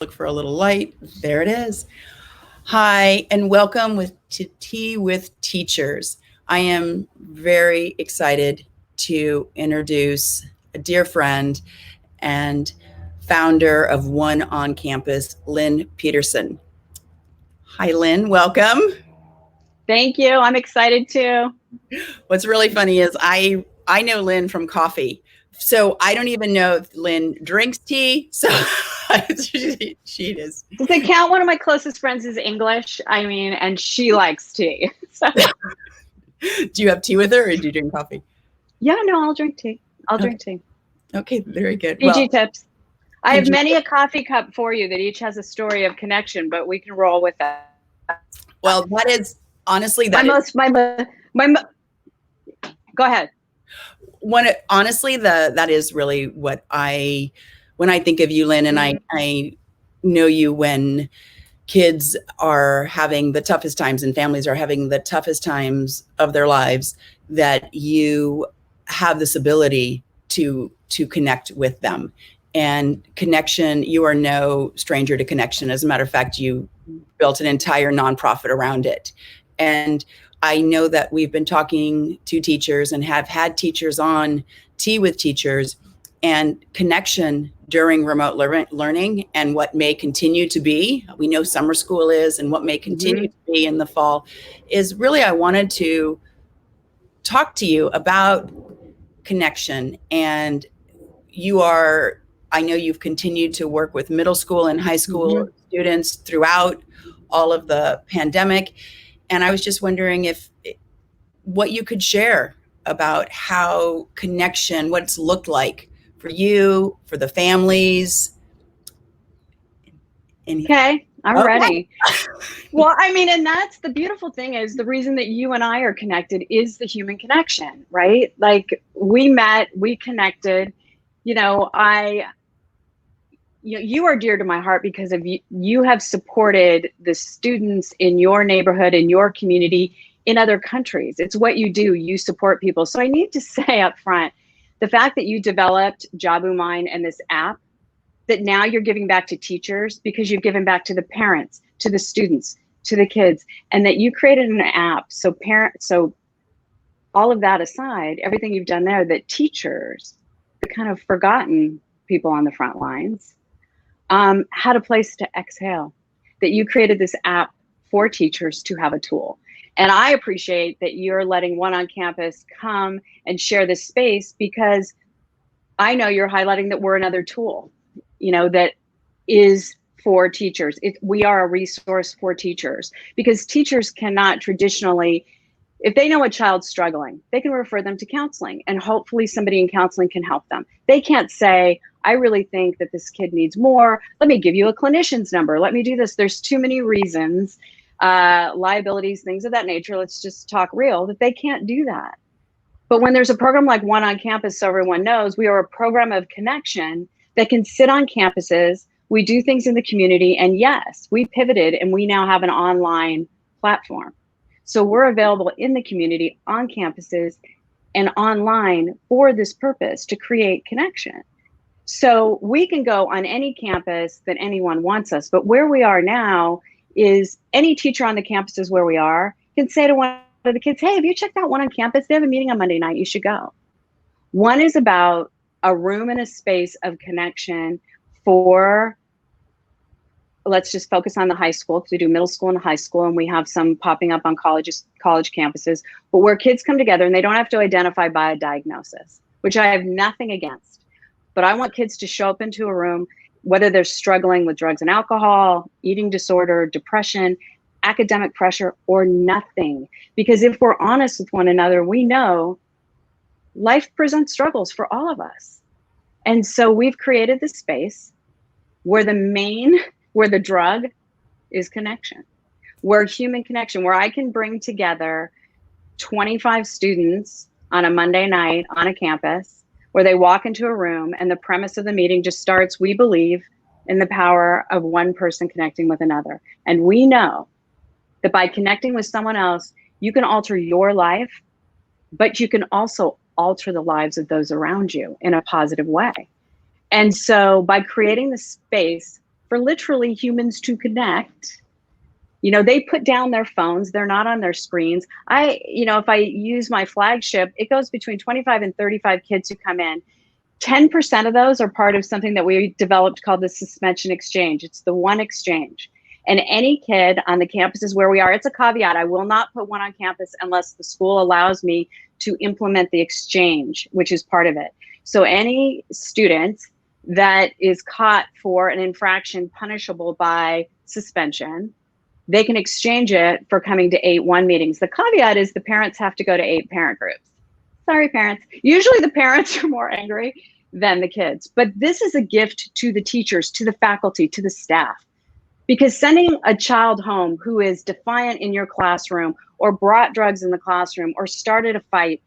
Look for a little light. There it is. Hi, and welcome to Tea with Teachers. I am very excited to introduce a dear friend and founder of One on Campus, Lynne Pedersen. Hi, Lynne. Welcome. Thank you. I'm excited too. What's really funny is I know Lynne from coffee. So I don't even know if Lynne drinks tea. So she is. Does it count? One of my closest friends is English. And she likes tea. So. Do you have tea with her or do you drink coffee? Yeah, no, I'll drink tea. I'll drink tea. Okay, very good. PG tips. I have many a coffee cup for you that each has a story of connection, but we can roll with that. Well, that is honestly Go ahead. That is really what when I think of you, Lynne, and I know you when kids are having the toughest times and families are having the toughest times of their lives, that you have this ability to connect with them. And connection, you are no stranger to connection. As a matter of fact, you built an entire nonprofit around it. And I know that we've been talking to teachers and have had teachers on Tea with Teachers, and connection during remote learning and what may continue to be. We know summer school is, and what may continue to be in the fall is really, I wanted to talk to you about connection. And I know you've continued to work with middle school and high school students throughout all of the pandemic. And I was just wondering what you could share about how connection, what it's looked like for you, for the families. Okay, I'm ready. Well, and that's the beautiful thing, is the reason that you and I are connected is the human connection, right? Like, we met, we connected. You are dear to my heart because of you have supported the students in your neighborhood, in your community, in other countries. It's what you do. You support people. So I need to say up front, the fact that you developed JabuMine and this app, that now you're giving back to teachers because you've given back to the parents, to the students, to the kids, and that you created an app. So all of that aside, everything you've done there, that teachers, the kind of forgotten people on the front lines, had a place to exhale, that you created this app for teachers to have a tool. And I appreciate that you're letting One on Campus come and share this space, because I know you're highlighting that we're another tool, that is for teachers. We are a resource for teachers, because teachers cannot traditionally, if they know a child's struggling, they can refer them to counseling, and hopefully somebody in counseling can help them. They can't say, I really think that this kid needs more. Let me give you a clinician's number. Let me do this. There's too many reasons, liabilities, things of that nature. Let's just talk real, that they can't do that. But when there's a program like One on Campus, so everyone knows, we are a program of connection that can sit on campuses. We do things in the community. And yes, we pivoted and we now have an online platform. So we're available in the community, on campuses, and online for this purpose, to create connection. So we can go on any campus that anyone wants us. But where we are now is any teacher on the campuses where we are can say to one of the kids, hey, have you checked out One on Campus? They have a meeting on Monday night. You should go. One is about a room and a space of connection for, let's just focus on the high school, because we do middle school and high school, and we have some popping up on college campuses, but where kids come together and they don't have to identify by a diagnosis, which I have nothing against. But I want kids to show up into a room, whether they're struggling with drugs and alcohol, eating disorder, depression, academic pressure, or nothing. Because if we're honest with one another, we know life presents struggles for all of us. And so we've created this space where the drug is connection, where human connection, where I can bring together 25 students on a Monday night on a campus, where they walk into a room and the premise of the meeting just starts, we believe in the power of one person connecting with another. And we know that by connecting with someone else, you can alter your life, but you can also alter the lives of those around you in a positive way. And so by creating the space for literally humans to connect. You know, they put down their phones, they're not on their screens. If I use my flagship, it goes between 25 and 35 kids who come in. 10% of those are part of something that we developed called the suspension exchange. It's the one exchange. And any kid on the campuses where we are, it's a caveat. I will not put one on campus unless the school allows me to implement the exchange, which is part of it. So any student that is caught for an infraction punishable by suspension, they can exchange it for coming to 8-1 meetings. The caveat is the parents have to go to 8 parent groups. Sorry, parents. Usually the parents are more angry than the kids. But this is a gift to the teachers, to the faculty, to the staff. Because sending a child home who is defiant in your classroom or brought drugs in the classroom or started a fight,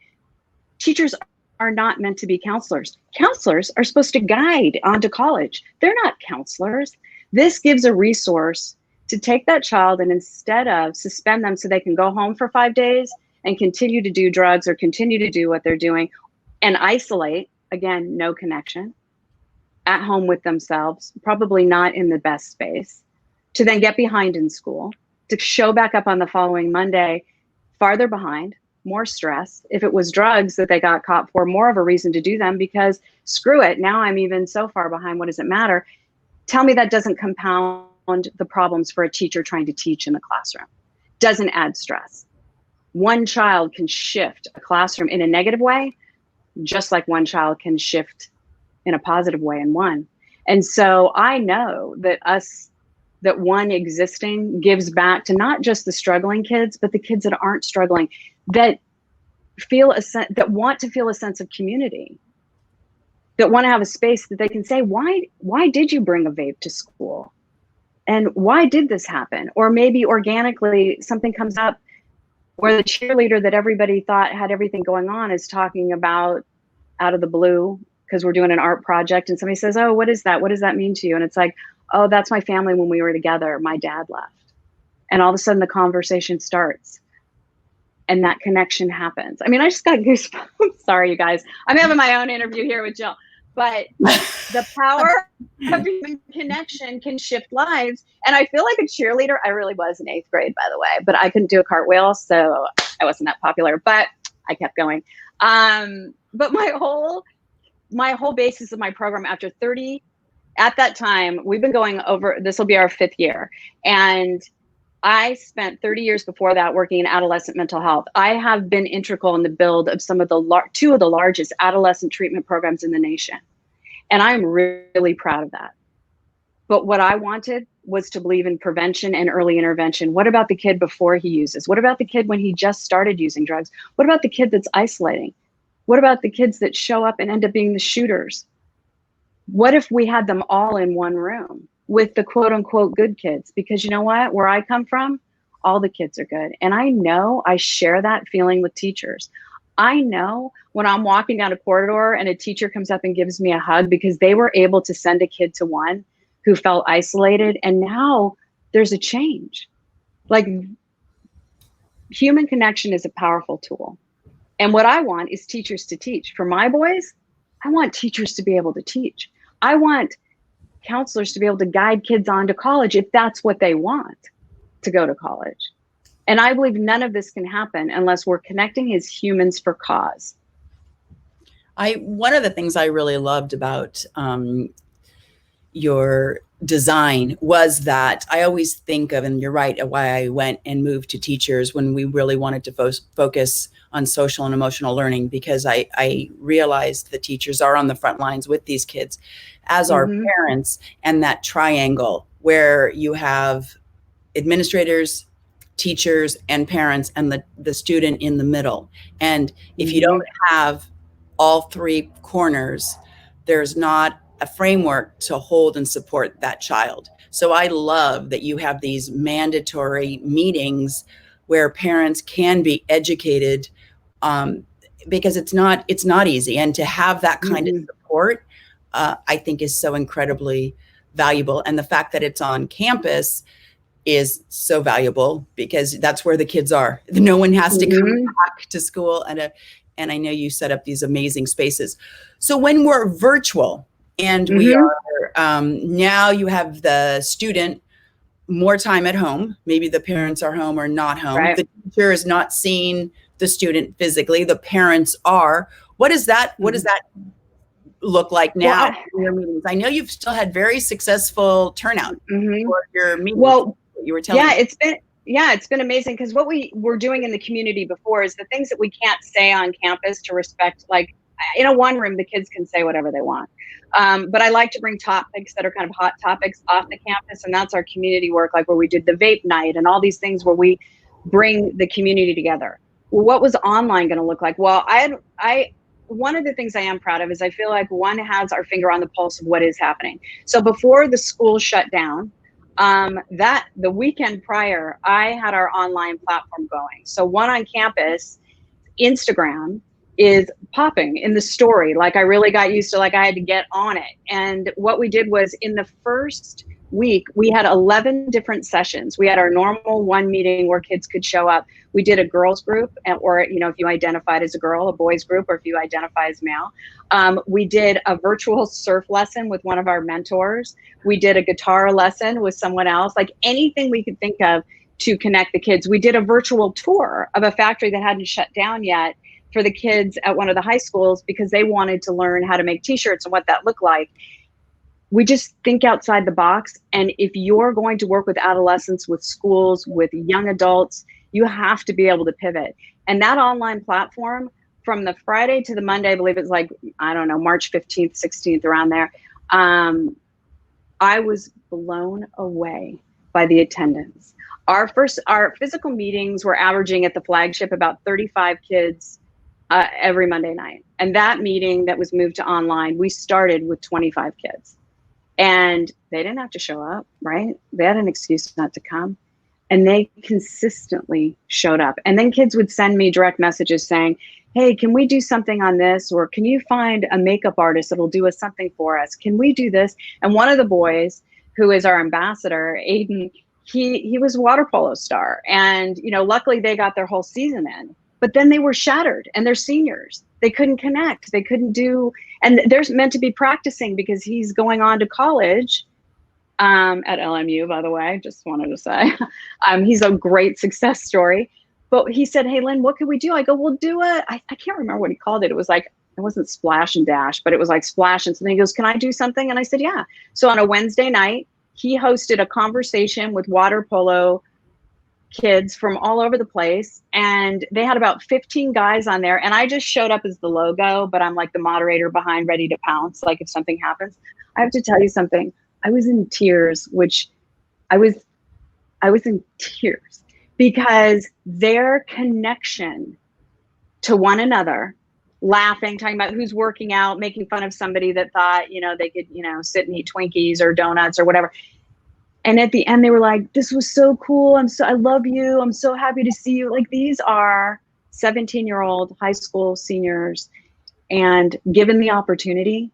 teachers are not meant to be counselors. Counselors are supposed to guide onto college. They're not counselors. This gives a resource to take that child and instead of suspend them so they can go home for 5 days and continue to do drugs or continue to do what they're doing and isolate, again, no connection, at home with themselves, probably not in the best space, to then get behind in school, to show back up on the following Monday, farther behind, more stress. If it was drugs that they got caught for, more of a reason to do them because screw it, now I'm even so far behind, what does it matter? Tell me that doesn't compound the problems for a teacher trying to teach in the classroom. Doesn't add stress. One child can shift a classroom in a negative way, just like one child can shift in a positive way in one. And so I know that one existing gives back to not just the struggling kids, but the kids that aren't struggling, that want to feel a sense of community, that want to have a space that they can say, why did you bring a vape to school? And why did this happen? Or maybe organically something comes up where the cheerleader that everybody thought had everything going on is talking about out of the blue because we're doing an art project and somebody says, oh, what is that? What does that mean to you? And it's like, oh, that's my family when we were together. My dad left. And all of a sudden the conversation starts and that connection happens. I mean, I just got goosebumps. Sorry, you guys. I'm having my own interview here with Jill. But the power of human connection can shift lives. And I feel like a cheerleader. I really was in 8th grade, by the way, but I couldn't do a cartwheel, so I wasn't that popular, but I kept going. But my whole basis of my program after 30, at that time, we've been going over, this will be our 5th year. And I spent 30 years before that working in adolescent mental health. I have been integral in the build of some of the 2 of the largest adolescent treatment programs in the nation. And I'm really proud of that. But what I wanted was to believe in prevention and early intervention. What about the kid before he uses? What about the kid when he just started using drugs? What about the kid that's isolating? What about the kids that show up and end up being the shooters? What if we had them all in one room with the quote unquote good kids? Because you know what, where I come from, all the kids are good. And I know I share that feeling with teachers. I know when I'm walking down a corridor and a teacher comes up and gives me a hug because they were able to send a kid to one who felt isolated. And now there's a change. Like, human connection is a powerful tool. And what I want is teachers to teach. For my boys, I want teachers to be able to teach. I want counselors to be able to guide kids on to college if that's what they want to go to college. And I believe none of this can happen unless we're connecting as humans for cause. One of the things I really loved about your design was that I always think of, and you're right, why I went and moved to teachers when we really wanted to focus on social and emotional learning, because I realized the teachers are on the front lines with these kids, as are parents, and that triangle where you have administrators, teachers, and parents, and the student in the middle. And if you don't have all 3 corners, there's not a framework to hold and support that child. So I love that you have these mandatory meetings where parents can be educated, because it's not easy. And to have that kind of support, I think is so incredibly valuable. And the fact that it's on campus is so valuable because that's where the kids are. No one has to come back to school. And I know you set up these amazing spaces. So when we're virtual and we are Now you have the student more time at home. Maybe the parents are home or not home. Right. The teacher is not seeing the student physically. The parents are. What does that look like Well, now in your meetings? I know you've still had very successful turnout for your meetings. Well, you were telling me. It's been amazing, because what we were doing in the community before is the things that we can't say on campus to respect, like in a one room, the kids can say whatever they want. But I like to bring topics that are kind of hot topics off the campus. And that's our community work, like where we did the vape night and all these things where we bring the community together. Well, what was online going to look like? Well, one of the things I am proud of is I feel like one has our finger on the pulse of what is happening. So before the school shut down, that the weekend prior, I had our online platform going. So one on campus, Instagram is popping in the story. Like I really got used to, like I had to get on it. And what we did was in the first week, we had 11 different sessions. We had our normal one meeting where kids could show up. We did a girls group, or, you know, if you identified as a girl, a boys group, or if you identify as male. We did a virtual surf lesson with one of our mentors. We did a guitar lesson with someone else, like anything we could think of to connect the kids. We did a virtual tour of a factory that hadn't shut down yet for the kids at one of the high schools, because they wanted to learn how to make t-shirts and what that looked like. We just think outside the box. And if you're going to work with adolescents, with schools, with young adults, you have to be able to pivot. And that online platform, from the Friday to the Monday, I believe it's like, I don't know, March 15th, 16th, around there. I was blown away by the attendance. Our physical meetings were averaging at the flagship about 35 kids every Monday night. And that meeting that was moved to online, we started with 25 kids. And they didn't have to show up, right? They had an excuse not to come. And they consistently showed up. And then kids would send me direct messages saying, hey, can we do something on this? Or can you find a makeup artist that'll do us something for us? Can we do this? And one of the boys, who is our ambassador, Aiden, he was a water polo star. And, you know, luckily they got their whole season in. But then they were shattered, and they're seniors. They couldn't connect. They couldn't do, and they're meant to be practicing because he's going on to college at LMU, by the way, just wanted to say. He's a great success story. But he said, hey, Lynn, what could we do? I go, we'll do I can't remember what he called it. It was like, it wasn't Splash and Dash, but it was like Splash and something. He goes, can I do something? And I said, yeah. So on a Wednesday night, he hosted a conversation with water polo kids from all over the place, and they had about 15 guys on there, and I just showed up as the logo, but I'm like the moderator behind, ready to pounce, like if something happens. I have to tell you something. I was in tears, which I was in tears, because their connection to one another, laughing, talking about who's working out, making fun of somebody that thought, you know, they could, you know, sit and eat Twinkies or donuts or whatever. And at the end, they were like, this was so cool. I love you. I'm so happy to see you. Like, these are 17-year-old high school seniors, and given the opportunity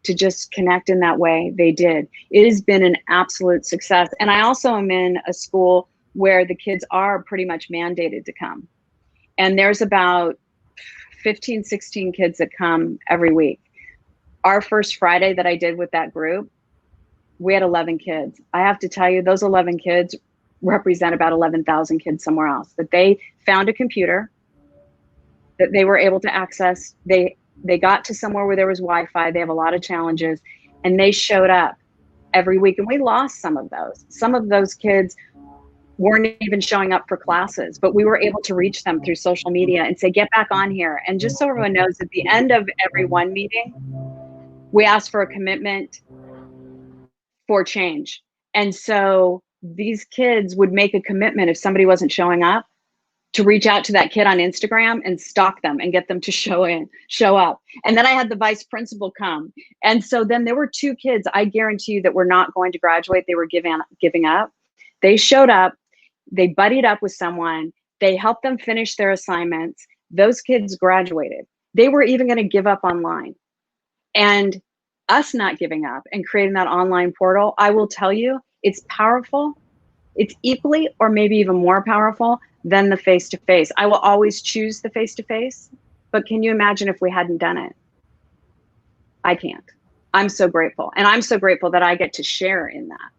to just connect in that way, they did. It has been an absolute success. And I also am in a school where the kids are pretty much mandated to come. And there's about 15, 16 kids that come every week. Our first Friday that I did with that group, we had 11 kids. I have to tell you, those 11 kids represent about 11,000 kids somewhere else, that they found a computer that they were able to access. They got to somewhere where there was Wi-Fi. They have a lot of challenges, and they showed up every week. And we lost some of those. Some of those kids weren't even showing up for classes, but we were able to reach them through social media and say, get back on here. And just so everyone knows, at the end of every one meeting, we asked for a commitment for change. And so these kids would make a commitment if somebody wasn't showing up, to reach out to that kid on Instagram and stalk them and get them to show up. And then I had the vice principal come. And so then there were 2 kids, I guarantee you, that were not going to graduate. They were giving up. They showed up, they buddied up with someone, they helped them finish their assignments. Those kids graduated. They were even going to give up online. And us not giving up and creating that online portal, I will tell you, it's powerful. It's equally or maybe even more powerful than the face-to-face. I will always choose the face-to-face, but can you imagine if we hadn't done it? I can't. I'm so grateful. And I'm so grateful that I get to share in that.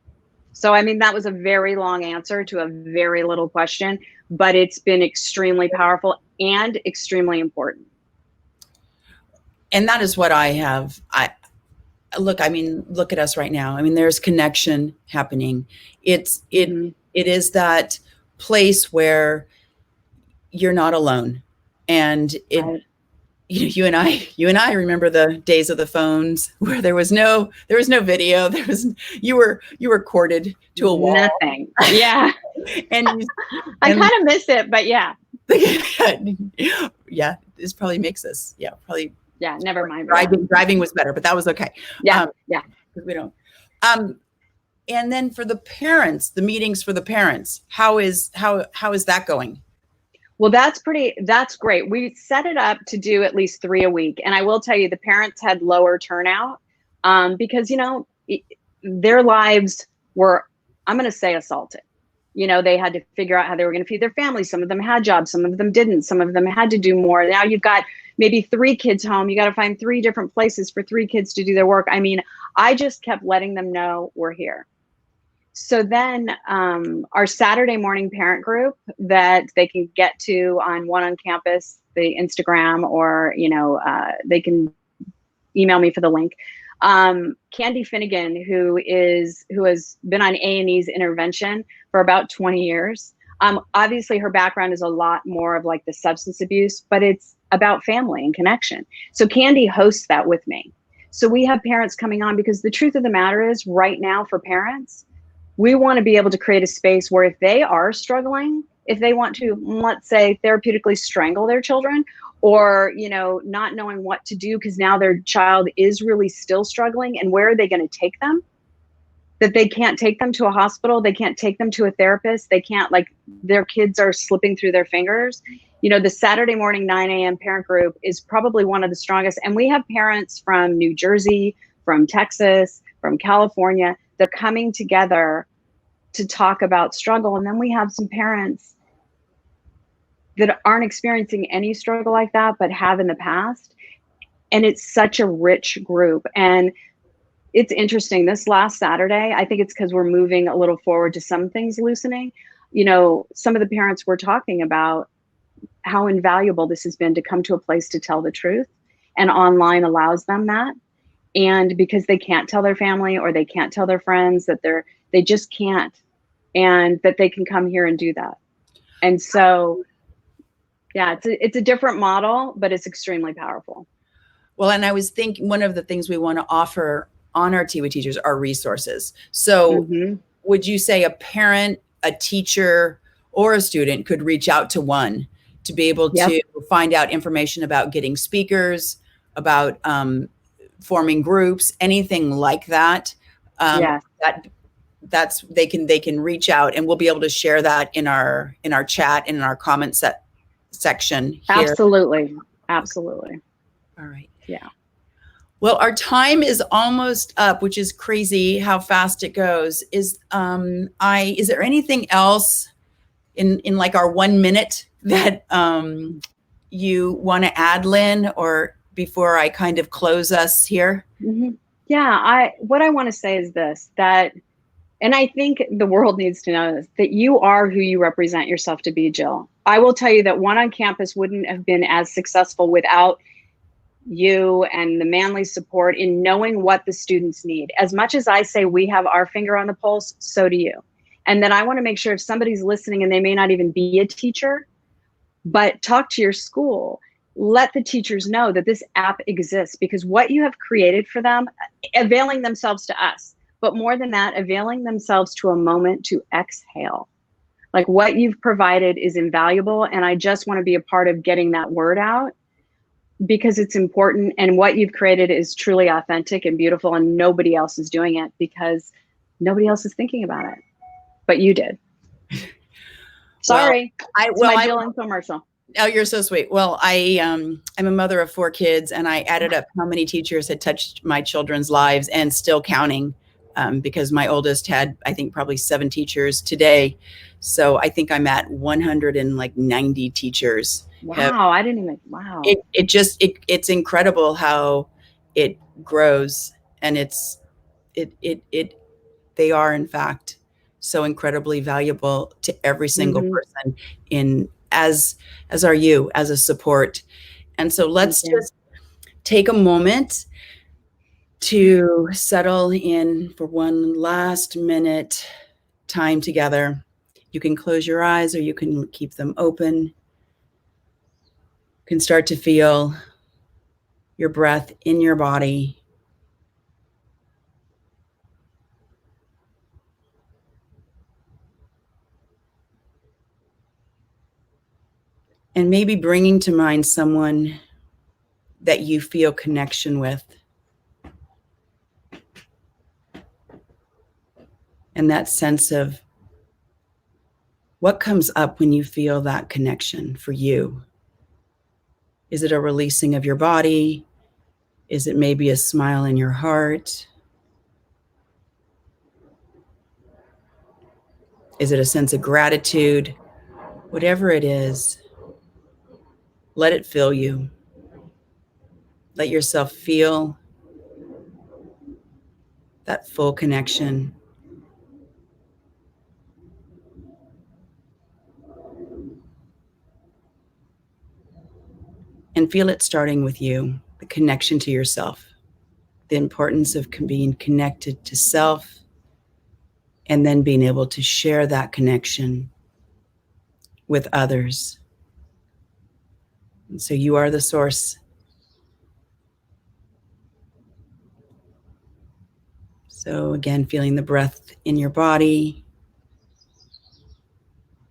So, I mean, that was a very long answer to a very little question, but it's been extremely powerful and extremely important. And that is what I have. Look, I mean, look at us right now. I mean, there's connection happening. It is that place where you're not alone. And Right. you and I remember the days of the phones where there was no video. You were corded to a wall. Nothing. Yeah. and I kind of miss it, but yeah. Yeah, this probably makes us, probably. Yeah, never mind. Driving was better, but that was okay. Yeah. Because we don't. And then for the parents, the meetings for the parents, how is that going? Well, that's great. We set it up to do at least 3 a week. And I will tell you, the parents had lower turnout because, their lives were, I'm going to say, assaulted. They had to figure out how they were going to feed their families. Some of them had jobs, some of them didn't. Some of them had to do more. Now you've got maybe 3 kids home. You got to find 3 different places for 3 kids to do their work. I mean, I just kept letting them know we're here. So then our Saturday morning parent group that they can get to on One on Campus, the Instagram, or, they can email me for the link. Candy Finnegan, who has been on A&E's intervention for about 20 years. Obviously her background is a lot more of like the substance abuse, but it's about family and connection. So Candy hosts that with me. So we have parents coming on because the truth of the matter is right now for parents, we want to be able to create a space where if they are struggling, if they want to, let's say, therapeutically strangle their children, or, not knowing what to do because now their child is really still struggling, and where are they going to take them? That they can't take them to a hospital. They can't take them to a therapist. They can't, their kids are slipping through their fingers. The Saturday morning 9 a.m. parent group is probably one of the strongest. And we have parents from New Jersey, from Texas, from California. They're coming together to talk about struggle. And then we have some parents that aren't experiencing any struggle like that, but have in the past. And it's such a rich group. And it's interesting. This last Saturday, I think it's because we're moving a little forward to some things loosening. Some of the parents were talking about how invaluable this has been to come to a place to tell the truth. And online allows them that. And because they can't tell their family or they can't tell their friends that they just can't, and that they can come here and do that. And so, yeah, it's a different model, but it's extremely powerful. Well, and I was thinking one of the things we want to offer on our Tea with Teachers are resources. So would you say a parent, a teacher, or a student could reach out to one to be able to find out information about getting speakers, about forming groups, anything like that? That's they can reach out, and we'll be able to share that in our chat and in our comment section here. Absolutely. All right. Yeah. Well, our time is almost up, which is crazy how fast it goes. Is there anything else in like our 1 minute that you want to add, Lynn, or before I kind of close us here? Yeah, what I want to say is this, that, and I think the world needs to know this, that you are who you represent yourself to be, Jill. I will tell you that One on Campus wouldn't have been as successful without you and the Manly support in knowing what the students need. As much as I say we have our finger on the pulse, so do you. And then I want to make sure if somebody's listening and they may not even be a teacher, but talk to your school, let the teachers know that this app exists, because what you have created for them, availing themselves to us, but more than that, availing themselves to a moment to exhale. Like, what you've provided is invaluable. And I just want to be a part of getting that word out, because it's important. And what you've created is truly authentic and beautiful, and nobody else is doing it because nobody else is thinking about it, but you did. Sorry. My Jill infomercial. Oh, you're so sweet. Well, I'm a mother of 4 kids, and I added up how many teachers had touched my children's lives, and still counting, because my oldest had, I think, probably 7 teachers today. So I think I'm at 190 teachers. Wow. I didn't even, wow. It's incredible how it grows. And they are in fact so incredibly valuable to every single person as are you, as a support. And so let's just take a moment to settle in for one last minute time together. You can close your eyes or you can keep them open. You can start to feel your breath in your body. And maybe bringing to mind someone that you feel connection with. And that sense of what comes up when you feel that connection for you. Is it a releasing of your body? Is it maybe a smile in your heart? Is it a sense of gratitude? Whatever it is, let it fill you. Let yourself feel that full connection. And feel it starting with you, the connection to yourself, the importance of being connected to self, and then being able to share that connection with others. And so you are the source. So again, feeling the breath in your body,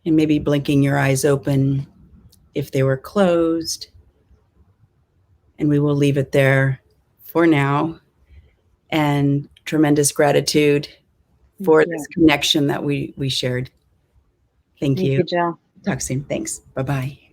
and maybe blinking your eyes open if they were closed. And we will leave it there for now. And tremendous gratitude for this connection that we shared. Thank you. Jill. Talk soon. Thanks. Bye-bye.